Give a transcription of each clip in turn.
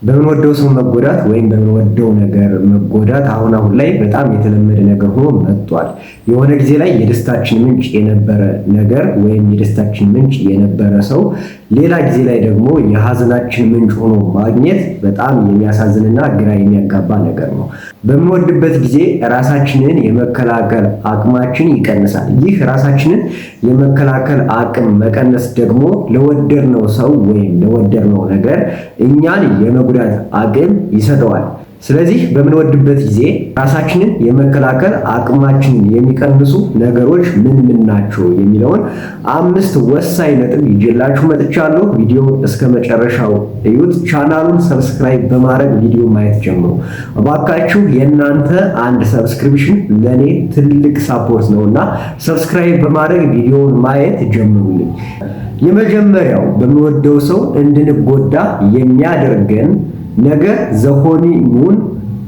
በምንወደው ሰው መጎዳት ወይም በምንወደው ነገር መጎዳት አሁን ላይ በጣም የተለመደ ነገር ሆኖ መጥቷል። የሆነ ጊዜ ላይ የደስታችን ምንጭ የነበረ ነገር ወይም የደስታችን ምንጭ የነበረ ሰው ሌላ ጊዜ ላይ ደግሞ የሀዘናችን ምንጭ ሆኖ ማግኘት በጣም የሚያሳዝንና ግራ የሚያጋባ ነገር ነው። በምንወድበት ጊዜ ራሳችንን የመከላከል አቅማችን ይቀንሳል። ይህ ራሳችንን የመከላከል አቅም መቀነስ ደግሞ ለወደድነው ሰው ወይም ለወደድነው ነገር እኛን የመጉዳት አቅም ይሰጠዋል። ስለዚህ በምንወድበት ጊዜ ራሳችንን የመከላከል አቅማችንን የሚቀንሱ ነገሮች ምን ምን ናቸው የሚለውን 5 ወሳኝ ነጥብ ይዤላችሁ መጥቻለሁ። ቪዲዮ እስከ መጨረሻው እዩት። ቻናሉን ሰብስክራይብ በማድረግ ቪዲዮ ማየት ጀምሩ። እባካችሁ የእናንተ አንድ ሰብስክሪፕሽን ለኔ ትልቅ ሳፖርት ነውና ሰብስክራይብ በማድረግ ቪዲዮውን ማየት ጀምሩልኝ። የመጀመሪያው በምንወደው ሰው እንድንጎዳ የሚያደርገን ነገር ዘሆኒሙን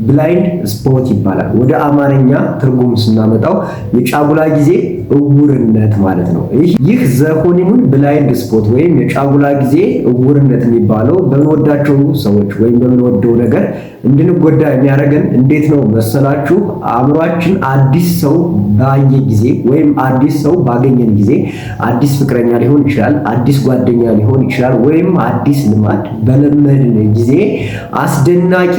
ብላይንድ ስፖት ይባላል። ወደ አማርኛ ትርጉም ስናመጣው የጫጉላ ጊዜ እውርነት ማለት ነው። ይህ ዘሆኒሙን ብላይንድ ስፖት ወይም የጫጉላ ጊዜ እውርነት የሚባለው በምንወዳቸው ሰዎች ወይም በምንወደው ነገር እንድንጎዳ የሚያደርገን እንዴት ነው መሰላችሁ? አእምሯችን አዲስ ሰው ባየ ጊዜ ወይም አዲስ ሰው ባገኘን ጊዜ አዲስ ፍቅረኛ ሊሆን ይችላል፣ አዲስ ጓደኛ ሊሆን ይችላል፣ ወይም አዲስ ልማድ በለመድን ጊዜ አስደናቂ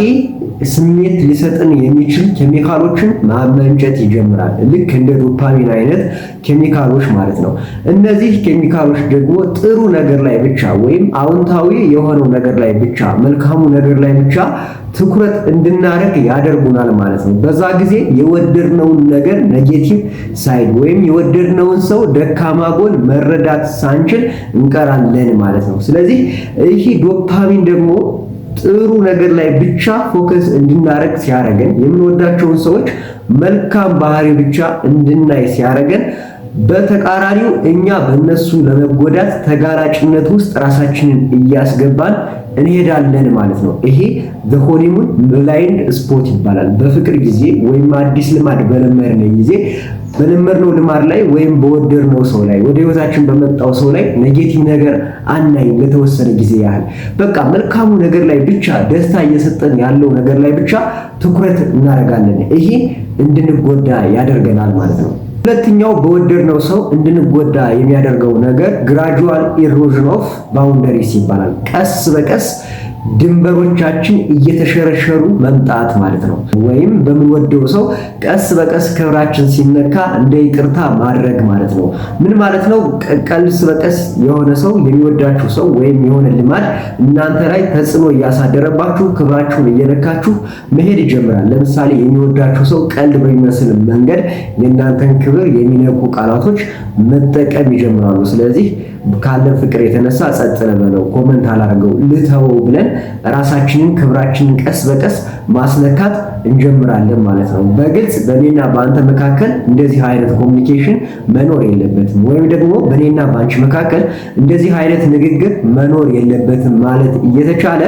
ስሜት ሊሰጥን የሚችል ኬሚካሎችን ማመንጨት ይጀምራል። ልክ እንደ ዶፓሚን አይነት ኬሚካሎች ማለት ነው። እነዚህ ኬሚካሎች ደግሞ ጥሩ ነገር ላይ ብቻ ወይም አዎንታዊ የሆነው ነገር ላይ ብቻ፣ መልካሙ ነገር ላይ ብቻ ትኩረት እንድናደርግ ያደርጉናል ማለት ነው። በዛ ጊዜ የወደድነውን ነገር ኔጌቲቭ ሳይድ ወይም የወደድነውን ሰው ደካማ ጎን መረዳት ሳንችል እንቀራለን ማለት ነው። ስለዚህ ይህ ዶፓሚን ደግሞ ጥሩ ነገር ላይ ብቻ ፎከስ እንድናደርግ ሲያደርገን፣ የምንወዳቸውን ሰዎች መልካም ባህሪ ብቻ እንድናይ ሲያደርገን፣ በተቃራኒው እኛ በእነሱ ለመጎዳት ተጋላጭነት ውስጥ ራሳችንን እያስገባን እንሄዳለን ማለት ነው። ይሄ ዘሆኒሙን ብላይንድ ስፖት ይባላል። በፍቅር ጊዜ ወይም አዲስ ልማድ በለመድነው ጊዜ በለመድነው ልማድ ላይ ወይም በወደድነው ሰው ላይ ወደ ህይወታችን በመጣው ሰው ላይ ኔጌቲቭ ነገር አናይም ለተወሰነ ጊዜ ያህል። በቃ መልካሙ ነገር ላይ ብቻ፣ ደስታ እየሰጠን ያለው ነገር ላይ ብቻ ትኩረት እናደርጋለን። ይሄ እንድንጎዳ ያደርገናል ማለት ነው። ሁለተኛው በወደድነው ሰው እንድንጎዳ የሚያደርገው ነገር ግራጁዋል ኢሮዥን ኦፍ ባውንደሪስ ይባላል። ቀስ በቀስ ድንበሮቻችን እየተሸረሸሩ መምጣት ማለት ነው። ወይም በምንወደው ሰው ቀስ በቀስ ክብራችን ሲነካ እንደ ይቅርታ ማድረግ ማለት ነው። ምን ማለት ነው? ቀስ በቀስ የሆነ ሰው የሚወዳችሁ ሰው ወይም የሆነ ልማድ እናንተ ላይ ተጽዕኖ እያሳደረባችሁ ክብራችሁን እየነካችሁ መሄድ ይጀምራል። ለምሳሌ የሚወዳችሁ ሰው ቀልድ በሚመስል መንገድ የእናንተን ክብር የሚነኩ ቃላቶች መጠቀም ይጀምራሉ። ስለዚህ ካለን ፍቅር የተነሳ ጸጥ ለበለው፣ ኮመንት አላርገው፣ ልተወው ብለን ራሳችንን ክብራችንን ቀስ በቀስ ማስነካት እንጀምራለን ማለት ነው። በግልጽ በእኔና በአንተ መካከል እንደዚህ አይነት ኮሚኒኬሽን መኖር የለበትም፣ ወይም ደግሞ በእኔና በአንቺ መካከል እንደዚህ አይነት ንግግር መኖር የለበትም ማለት እየተቻለ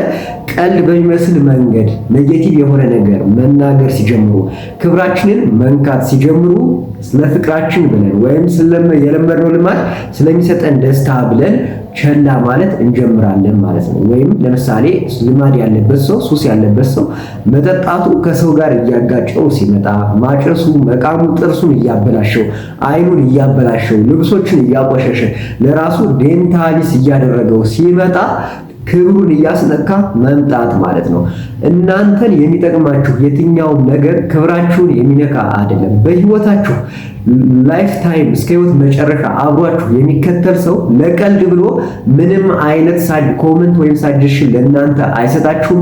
ቀልድ በሚመስል መንገድ ኔጌቲቭ የሆነ ነገር መናገር ሲጀምሩ፣ ክብራችንን መንካት ሲጀምሩ፣ ስለ ፍቅራችን ብለን ወይም የለመድነው ልማድ ስለሚሰጠን ደስታ ብለን ቸላ ማለት እንጀምራለን ማለት ነው። ወይም ለምሳሌ ልማድ ያለበት ሰው፣ ሱስ ያለበት ሰው መጠጣቱ ከሰው ጋር እያጋጨው ሲመጣ፣ ማጨሱ፣ መቃሙ ጥርሱን እያበላሸው፣ አይኑን እያበላሸው፣ ልብሶችን እያቆሸሸ፣ ለራሱ ዴንታሊስ እያደረገው ሲመጣ ክብሩን እያስነካ መምጣት ማለት ነው። እናንተን የሚጠቅማችሁ የትኛውም ነገር ክብራችሁን የሚነካ አይደለም። በህይወታችሁ ላይፍ ታይም እስከ ህይወት መጨረሻ አብሯችሁ የሚከተል ሰው ለቀልድ ብሎ ምንም አይነት ኮመንት ወይም ሳጀሽን ለእናንተ አይሰጣችሁም።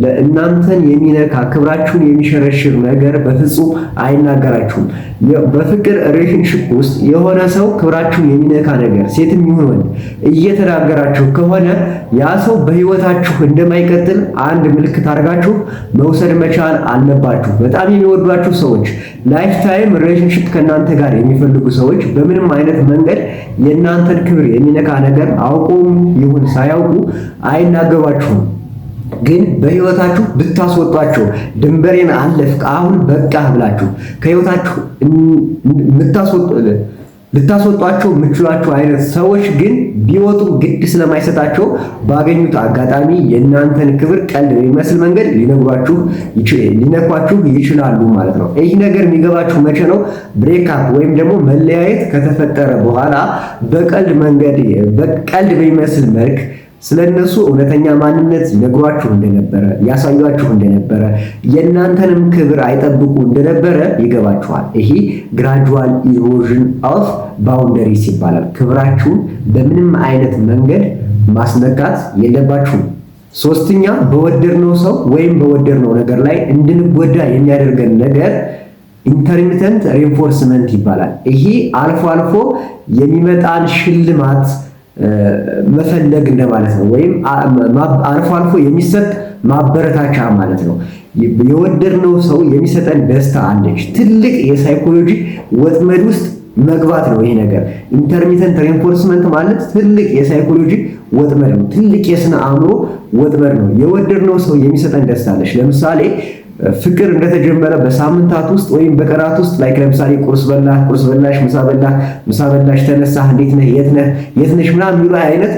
ለእናንተን የሚነካ ክብራችሁን የሚሸረሽር ነገር በፍጹም አይናገራችሁም። በፍቅር ሪሌሽንሺፕ ውስጥ የሆነ ሰው ክብራችሁን የሚነካ ነገር ሴትም ይሁን ወንድ እየተናገራችሁ ከሆነ ያ ሰው በህይወታችሁ እንደማይቀጥል አንድ ምልክት አድርጋችሁ መውሰድ መቻል አለባችሁ። በጣም የሚወዷችሁ ሰዎች፣ ላይፍ ታይም ሪሌሽንሺፕ ከእናንተ ጋር የሚፈልጉ ሰዎች በምንም አይነት መንገድ የእናንተን ክብር የሚነካ ነገር አውቁም ይሁን ሳያውቁ አይናገሯችሁም። ግን በህይወታችሁ ብታስወጧቸው፣ ድንበሬን አለፍክ አሁን በቃ ብላችሁ ከህይወታችሁ ልታስወጧቸው የምትችሏቸው አይነት ሰዎች ግን ቢወጡ ግድ ስለማይሰጣቸው ባገኙት አጋጣሚ የእናንተን ክብር ቀልድ በሚመስል መንገድ ሊነኳችሁ ይችላሉ ማለት ነው። ይህ ነገር የሚገባችሁ መቼ ነው? ብሬክአፕ ወይም ደግሞ መለያየት ከተፈጠረ በኋላ በቀልድ በሚመስል መልክ ስለነሱ እውነተኛ ማንነት ሊነግሯችሁ እንደነበረ ያሳያችሁ እንደነበረ የእናንተንም ክብር አይጠብቁ እንደነበረ ይገባችኋል። ይሄ ግራጁዋል ኢሮዥን ኦፍ ባውንደሪስ ይባላል። ክብራችሁን በምንም አይነት መንገድ ማስነካት የለባችሁም። ሶስተኛ በወደድነው ሰው ወይም በወደድነው ነገር ላይ እንድንጎዳ የሚያደርገን ነገር ኢንተርሚተንት ሪንፎርስመንት ይባላል። ይሄ አልፎ አልፎ የሚመጣን ሽልማት መፈለግ እንደማለት ነው። ወይም አልፎ አልፎ የሚሰጥ ማበረታቻ ማለት ነው። የወደድነው ሰው የሚሰጠን ደስታ አለች። ትልቅ የሳይኮሎጂ ወጥመድ ውስጥ መግባት ነው ይሄ ነገር። ኢንተርሚተንት ሪንፎርስመንት ማለት ትልቅ የሳይኮሎጂ ወጥመድ ነው። ትልቅ የስነ አእምሮ ወጥመድ ነው። የወደድነው ሰው የሚሰጠን ደስታ አለች። ለምሳሌ ፍቅር እንደተጀመረ በሳምንታት ውስጥ ወይም በቀናት ውስጥ ለምሳሌ ቁርስ በላሽ፣ ምሳ በላሽ፣ ተነሳህ፣ እንዴት ነህ፣ የት ነሽ ምናምን የሚሉ አይነት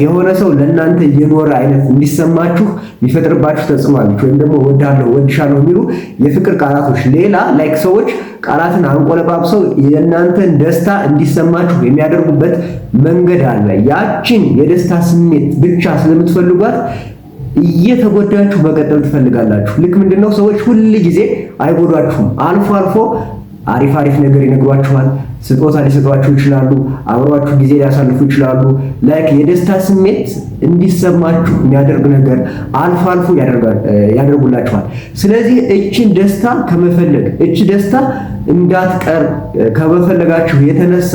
የሆነ ሰው ለእናንተ እየኖረ አይነት እንዲሰማችሁ የሚፈጥርባችሁ ተጽዕኖ አለች። ወይም ደግሞ ወዳለሁ፣ ወድሻለሁ የሚሉ የፍቅር ቃላቶች። ሌላ ሰዎች ቃላትን አንቆለጳጵሰው የእናንተን ደስታ እንዲሰማችሁ የሚያደርጉበት መንገድ አለ። ያችን የደስታ ስሜት ብቻ ስለምትፈልጓት እየተጎዳችሁ መቀጠል ትፈልጋላችሁ። ልክ ምንድነው ሰዎች ሁል ጊዜ አይጎዷችሁም። አልፎ አልፎ አሪፍ ነገር ይነግሯችኋል። ስጦታ ሊሰጧችሁ ይችላሉ። አብሯችሁ ጊዜ ሊያሳልፉ ይችላሉ። የደስታ ስሜት እንዲሰማችሁ የሚያደርግ ነገር አልፎ አልፎ ያደርጉላችኋል። ስለዚህ እችን ደስታ ከመፈለግ ደስታ እንዳትቀር ከመፈለጋችሁ የተነሳ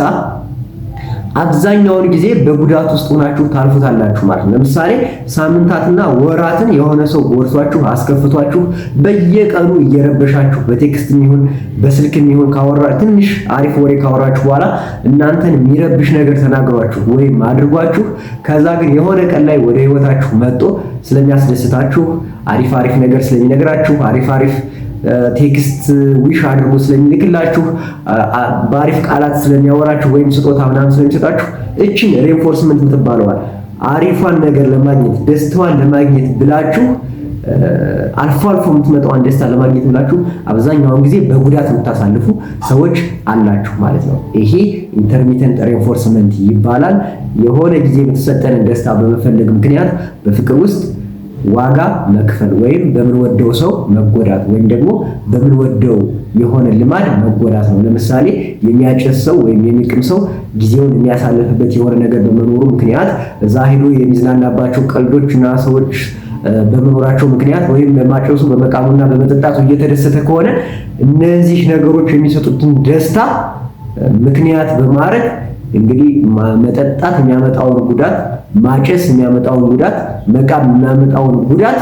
አብዛኛውን ጊዜ በጉዳት ውስጥ ሆናችሁ ታልፉታላችሁ ማለት ነው። ለምሳሌ ሳምንታትና ወራትን የሆነ ሰው ጎድቷችሁ አስከፍቷችሁ በየቀኑ እየረበሻችሁ በቴክስትም ይሁን በስልክም ይሁን ትንሽ አሪፍ ወሬ ካወራችሁ በኋላ እናንተን የሚረብሽ ነገር ተናግሯችሁ ወይም አድርጓችሁ ከዛ ግን የሆነ ቀን ላይ ወደ ህይወታችሁ መጥቶ ስለሚያስደስታችሁ አሪፍ ነገር ስለሚነግራችሁ አሪፍ ቴክስት ዊሽ አድርጎ ስለሚልክላችሁ በአሪፍ ቃላት ስለሚያወራችሁ ወይም ስጦታ ምናምን ስለሚሰጣችሁ እችን ሪንፎርስመንት የምትባለዋል አሪፏን ነገር ለማግኘት ደስታዋን ለማግኘት ብላችሁ አልፎ የምትመጣዋን ደስታ ለማግኘት ብላችሁ አብዛኛውን ጊዜ በጉዳት የምታሳልፉ ሰዎች አላችሁ ማለት ነው። ይሄ ኢንተርሚተንት ሪንፎርስመንት ይባላል። የሆነ ጊዜ የተሰጠንን ደስታ በመፈለግ ምክንያት በፍቅር ውስጥ ዋጋ መክፈል ወይም በምንወደው ሰው መጎዳት ወይም ደግሞ በምንወደው የሆነ ልማድ መጎዳት ነው። ለምሳሌ የሚያጨስ ሰው ወይም የሚቅም ሰው ጊዜውን የሚያሳልፍበት የሆነ ነገር በመኖሩ ምክንያት እዛ ሄዶ የሚዝናናባቸው ቀልዶችና ሰዎች በመኖራቸው ምክንያት ወይም በማጨሱ በመቃሙና በመጠጣቱ እየተደሰተ ከሆነ እነዚህ ነገሮች የሚሰጡትን ደስታ ምክንያት በማድረግ እንግዲህ መጠጣት የሚያመጣውን ጉዳት፣ ማጨስ የሚያመጣውን ጉዳት፣ መቃም የሚያመጣውን ጉዳት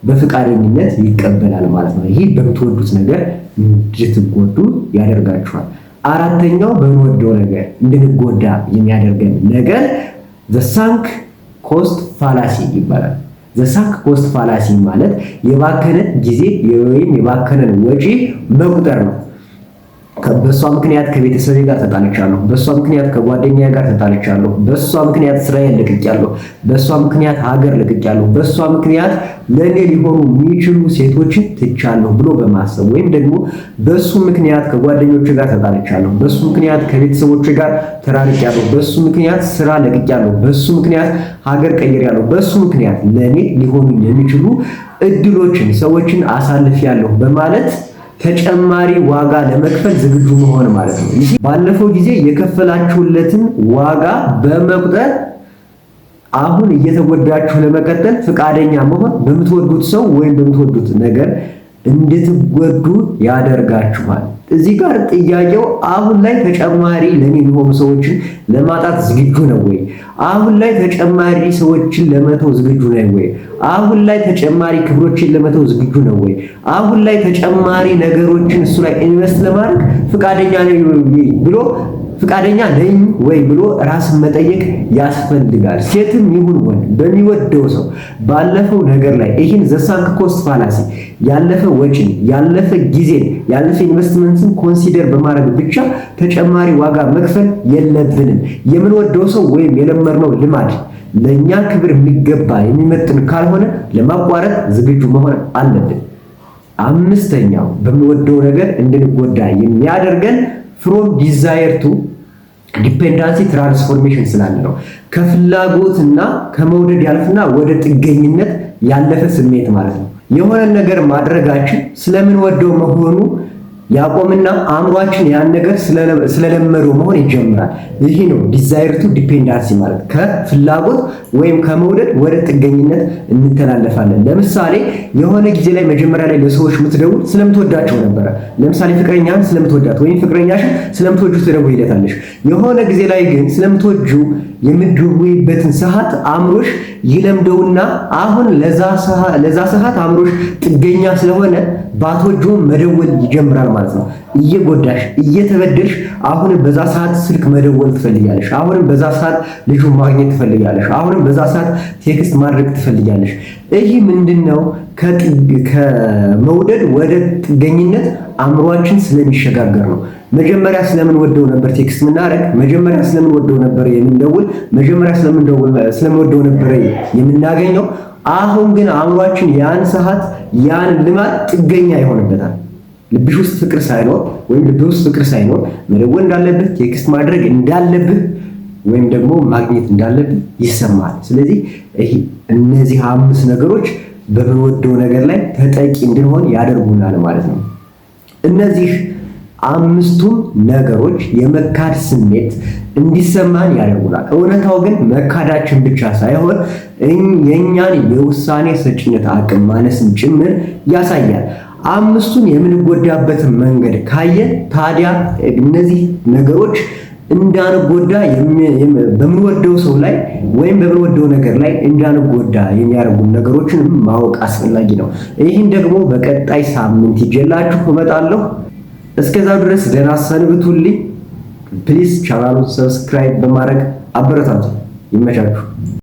በፍቃደኝነት ይቀበላል ማለት ነው። ይሄ በምትወዱት ነገር እንድትጎዱ ያደርጋችኋል። አራተኛው በምንወደው ነገር እንድንጎዳ የሚያደርገን ነገር the sunk cost fallacy ይባላል። the sunk cost fallacy ማለት የባከነ ጊዜ ወይም የባከነን ወጪ መቁጠር ነው። በሷ ምክንያት ከቤተሰቤ ጋር ተጣልቻለሁ፣ በሷ ምክንያት ከጓደኛዬ ጋር ተጣልቻለሁ፣ በሷ ምክንያት ስራዬን ለቅቄያለሁ፣ በሷ ምክንያት ሀገር ለቅቄያለሁ፣ በሷ ምክንያት ለኔ ሊሆኑ የሚችሉ ሴቶችን ትቻለሁ ብሎ በማሰብ ወይም ደግሞ በሱ ምክንያት ከጓደኞቼ ጋር ተጣልቻለሁ፣ በሱ ምክንያት ከቤተሰቦቼ ጋር ተራርቄያለሁ፣ በሱ ምክንያት ስራ ለቅቄያለሁ፣ በሱ ምክንያት ሀገር ቀይሬያለሁ፣ በሱ ምክንያት ለኔ ሊሆኑ የሚችሉ እድሎችን ሰዎችን አሳልፌያለሁ በማለት ተጨማሪ ዋጋ ለመክፈል ዝግጁ መሆን ማለት ነው። ባለፈው ጊዜ የከፈላችሁለትን ዋጋ በመቁጠር አሁን እየተጎዳችሁ ለመቀጠል ፍቃደኛ መሆን በምትወዱት ሰው ወይም በምትወዱት ነገር እንድትጎዱ ያደርጋችኋል። እዚህ ጋር ጥያቄው አሁን ላይ ተጨማሪ ለኔ የሚሆኑ ሰዎችን ለማጣት ዝግጁ ነው ወይ? አሁን ላይ ተጨማሪ ሰዎችን ለመተው ዝግጁ ነው ወይ? አሁን ላይ ተጨማሪ ክብሮችን ለመተው ዝግጁ ነው ወይ? አሁን ላይ ተጨማሪ ነገሮችን እሱ ላይ ኢንቨስት ለማድረግ ፍቃደኛ ነው ብሎ ፍቃደኛ ነኝ ወይ ብሎ ራስን መጠየቅ ያስፈልጋል። ሴትም ይሁን ወንድ በሚወደው ሰው ባለፈው ነገር ላይ ይህን ዘሳንክ ኮስት ፋላሲ ያለፈ ወጪን፣ ያለፈ ጊዜን፣ ያለፈ ኢንቨስትመንትን ኮንሲደር በማድረግ ብቻ ተጨማሪ ዋጋ መክፈል የለብንም። የምንወደው ሰው ወይም የለመድነው ልማድ ለኛ ክብር የሚገባ የሚመጥን ካልሆነ ለማቋረጥ ዝግጁ መሆን አለብን። አምስተኛው በምንወደው ነገር እንድንጎዳ የሚያደርገን ፍሮም ዲዛየር ቱ ዲፔንዳንሲ ትራንስፎርሜሽን ስላለ ነው። ከፍላጎትና ከመውደድ ያልፍና ወደ ጥገኝነት ያለፈ ስሜት ማለት ነው። የሆነ ነገር ማድረጋችን ስለምንወደው መሆኑ ያቆምና አእምሯችን ያን ነገር ስለለመደው መሆን ይጀምራል። ይሄ ነው ዲዛየር ቱ ዲፔንዳንሲ ማለት። ከፍላጎት ወይም ከመውደድ ወደ ጥገኝነት እንተላለፋለን። ለምሳሌ የሆነ ጊዜ ላይ መጀመሪያ ላይ ለሰዎች የምትደውል ስለምትወዳቸው ነበረ። ለምሳሌ ፍቅረኛን ስለምትወዳት ወይም ፍቅረኛሽን ስለምትወጁ ትደውይለታለሽ። የሆነ ጊዜ ላይ ግን ስለምትወጁ የምትደውይበትን ሰዓት አእምሮሽ ይለምደውና አሁን ለዛ ሰዓት አእምሮሽ ጥገኛ ስለሆነ ባትወጂው መደወል ይጀምራል ማለት ነው። እየጎዳሽ እየተበደልሽ አሁንም በዛ ሰዓት ስልክ መደወል ትፈልጊያለሽ። አሁንም በዛ ሰዓት ልጁን ማግኘት ትፈልጊያለሽ። አሁንም በዛ ሰዓት ቴክስት ማድረግ ትፈልጊያለሽ። ይህ ምንድነው? ከመውደድ ወደ ጥገኝነት አእምሯችን ስለሚሸጋገር ነው። መጀመሪያ ስለምንወደው ነበር ቴክስት የምናደርግ፣ መጀመሪያ ስለምንወደው ነበር የምንደውል፣ መጀመሪያ ስለምንወደው ነበር የምናገኘው። አሁን ግን አእምሯችን ያን ሰዓት ያን ልማድ ጥገኛ ይሆንበታል። ልብሽ ውስጥ ፍቅር ሳይኖር ወይም ልብሽ ውስጥ ፍቅር ሳይኖር መደወል እንዳለብህ፣ ቴክስት ማድረግ እንዳለብህ ወይም ደግሞ ማግኘት እንዳለብህ ይሰማል። ስለዚህ እነዚህ 5 ነገሮች በምንወደው ነገር ላይ ተጠቂ እንድንሆን ያደርጉናል ማለት ነው። እነዚህ 5ቱም ነገሮች የመካድ ስሜት እንዲሰማን ያደርጉናል። እውነታው ግን መካዳችን ብቻ ሳይሆን የኛን የውሳኔ ሰጭነት አቅም ማነስን ጭምር ያሳያል። 5ቱን የምንጎዳበትን መንገድ ካየን ታዲያ እነዚህ ነገሮች እንዳንጎዳ በምንወደው ሰው ላይ ወይም በምንወደው ነገር ላይ እንዳንጎዳ የሚያደርጉ ነገሮችን ማወቅ አስፈላጊ ነው። ይህን ደግሞ በቀጣይ ሳምንት ይዤላችሁ እመጣለሁ። እስከዛው ድረስ ደህና ሰንብቱልኝ። ፕሊዝ ቻናሉን ሰብስክራይብ በማድረግ አበረታቱ። ይመቻችሁ።